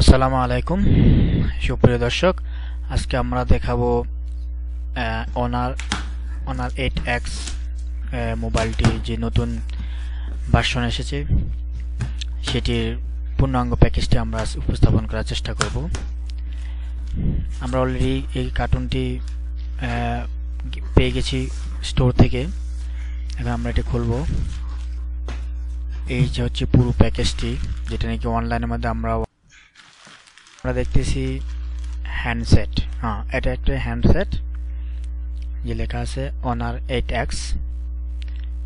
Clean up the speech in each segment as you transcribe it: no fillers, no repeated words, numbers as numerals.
আসসালামু আলাইকুম সুপ্রিয় দর্শক, আজকে আমরা দেখাবো অনার 8X মোবাইলটি যে নতুন ভার্সন এসেছে সেটির পূর্ণাঙ্গ প্যাকেজটি আমরা উপস্থাপন করার চেষ্টা করব। আমরা অলরেডি এই কার্টুনটি পেয়ে গেছি স্টোর থেকে। এখন আমরা এটি খুলব। এই যে হচ্ছে পুরো প্যাকেজটি, যেটা নাকি অনলাইনের মধ্যে আমরা দেখতেছি হ্যান্ডসেট। এটা একটা হ্যান্ডসেট, যে লেখা আছে অনার 8X,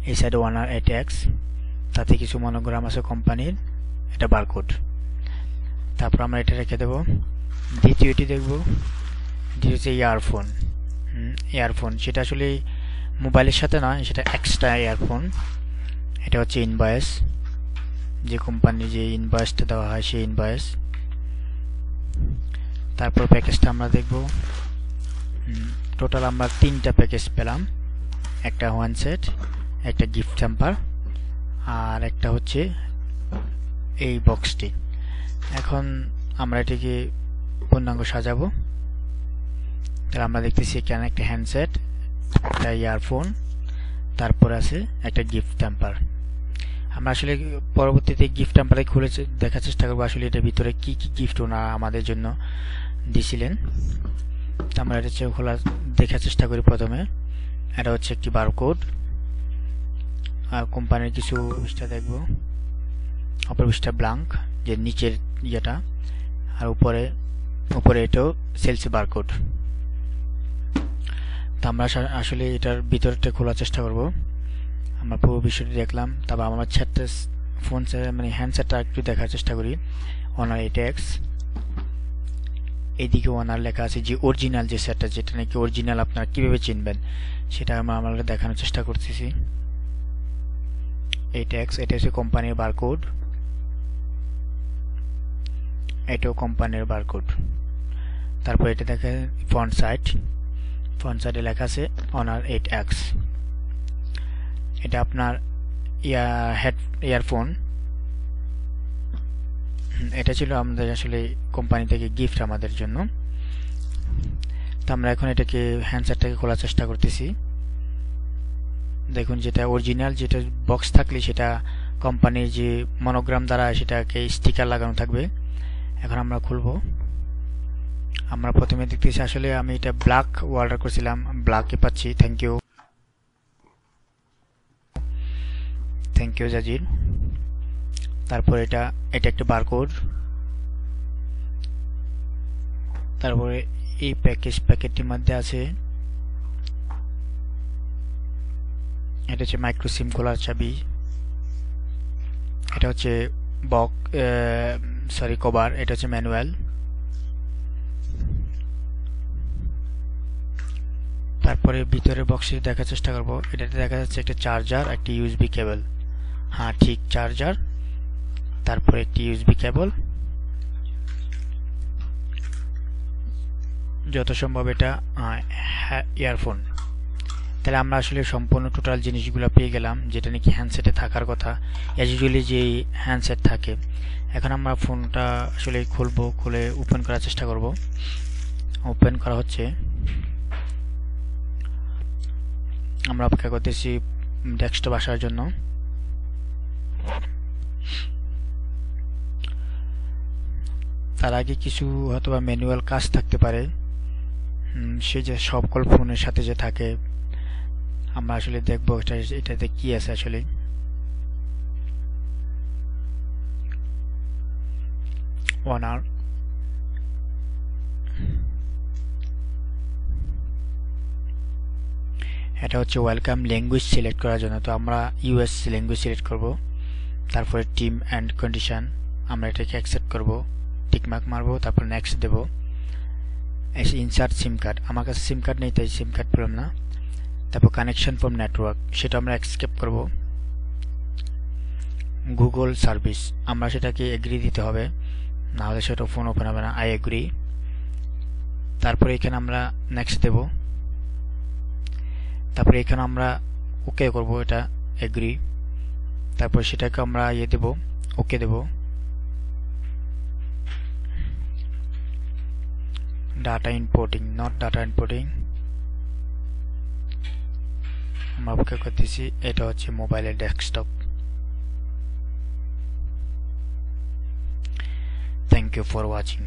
এই সাইডে অনার 8X, তাতে কিছু মনোগ্রাম আছে কোম্পানির, এটা বারকোড। তারপর আমরা এটা রেখে দেব। দ্বিতীয়টি দেখব, যেটা হচ্ছে ইয়ারফোন। সেটা আসলে মোবাইলের সাথে না, সেটা এক্সট্রা ইয়ারফোন। এটা হচ্ছে ইনভয়েস, যে কোম্পানির যে ইনভয়েসটা দেওয়া হয় সেই ইনভয়েস। তারপর প্যাকেজটা আমরা দেখব। টোটাল আমরা 3টা প্যাকেজ পেলাম, একটা হ্যান্ডসেট, একটা গিফট হ্যাম্পার, আর একটা হচ্ছে এই বক্সটি। এখন আমরা এটিকে পূর্ণাঙ্গ সাজাবো। তাহলে আমরা দেখতেছি এখানে একটা হ্যান্ডসেট, একটা ইয়ারফোন, তারপর আছে একটা গিফট হ্যাম্পার। আমরা আসলে পরবর্তীতে গিফট হ্যাম্পারে খুলে দেখার চেষ্টা করবো আসলে এটার ভিতরে কি কি গিফট ওনারা আমাদের জন্য দিয়েছিলেন। আমরা এটা খোলা দেখার চেষ্টা করি। প্রথমে এটা হচ্ছে একটি বারকোড, আর কোম্পানির কিছু পৃষ্ঠা দেখব। অপর পৃষ্ঠা ব্ল্যাঙ্ক, যে নিচের ইয়েটা, আর উপরে এটাও সেলস বারকোড। তো আমরা আসলে এটার ভিতরটা খোলার চেষ্টা করব। আমরা পুরো বিষয়টি দেখলাম। তারপর আমরা মানে হ্যান্ডসেটটা একটু দেখার চেষ্টা করি। অনার 8X, এইদিকে ওনার লেখা আছে যে অরিজিনাল যে সেটটা, যেটা নাকি অরিজিনাল আপনারা কিভাবে চিনবেন সেটা আমরা দেখানোর চেষ্টা করতেছি। 8X, এটা হচ্ছে কোম্পানির বারকোড, এটাও কোম্পানির বারকোড। তারপর এটা দেখে ফ্রন্ট সাইডে লেখা আছে অনার 8X। এটা আপনার ইয়ারফোন। এটা ছিল আমাদের আসলে কোম্পানি থেকে গিফট আমাদের জন্য। তো আমরা এখন এটাকে হ্যান্ডসেটটাকে খোলার চেষ্টা করতেছি। দেখুন, যেটা অরিজিনাল, যেটা বক্স থাকলে সেটা কোম্পানির যে মনোগ্রাম দ্বারা সেটাকে স্টিকার লাগানো থাকবে। এখন আমরা খুলব। আমরা প্রথমে দেখতেছি আসলে আমি এটা ব্ল্যাক অর্ডার করেছিলাম, ব্ল্যাকই পাচ্ছি। Thank you জাজির। তারপর এটা একটা বারকোড। তারপরে এই প্যাকেটটির মধ্যে আছে, এটা হচ্ছে মাইক্রো সিম খোলার চাবি। এটা হচ্ছে কভার। এটা হচ্ছে ম্যানুয়াল। তারপরে ভিতরে বক্সে দেখার চেষ্টা করব। এটাতে দেখা যাচ্ছে একটা চার্জার, একটা ইউএসবি কেবল। হ্যাঁ, ঠিক, চার্জার, তারপরে একটি ইউএসবি কেবল। যত সম্ভব এটা ইয়ারফোন। তাহলে আমরা আসলে সম্পূর্ণ টোটাল জিনিসগুলো পেয়ে গেলাম, যেটা নাকি হ্যান্ডসেটে থাকার কথা, ইউজুয়ালি যে হ্যান্ডসেট থাকে। এখন আমরা ফোনটা আসলে খুলে ওপেন করার চেষ্টা করব। ওপেন করা হচ্ছে। আমরা অপেক্ষা করতেছি ডেস্কটপ আসার জন্য। তার আগে কিছু হয়তোবা ম্যানুয়াল কাজ থাকতে পারে, সে যে সকল ফোনের সাথে যে থাকে। আমরা আসলে দেখব এটাতে কি আছে আসলে। অনার, এটা হচ্ছে ওয়েলকাম ল্যাঙ্গুয়েজ সিলেক্ট করার জন্য। তো আমরা ইউএস ল্যাঙ্গুয়েজ সিলেক্ট করব। তারপরে টিম অ্যান্ড কন্ডিশন, আমরা এটাকে অ্যাকসেপ্ট করব, টিকমার্ক মারবো, তারপর নেক্সট দেব। ইনসার্ট সিম কার্ড, আমার কাছে সিম কার্ড নেই তাই সিম কার্ড পেলাম না। তারপর কানেকশন ফ্রম নেটওয়ার্ক, সেটা আমরা অ্যাকসেপ্ট করব। গুগল সার্ভিস, আমরা সেটাকে এগ্রি দিতে হবে, না হলে সেটা ফোন ওপেন হবে না। I agree. তারপরে এখানে আমরা নেক্সট দেব। তারপরে এখানে আমরা ওকে করব, এটা এগ্রি। তারপর সেটাকে আমরা দেব, ওকে দেব। Data inputting, not data inputting. আমরা অপেক্ষা করতেছি। এটা হচ্ছে মোবাইলের desktop. Thank you for watching.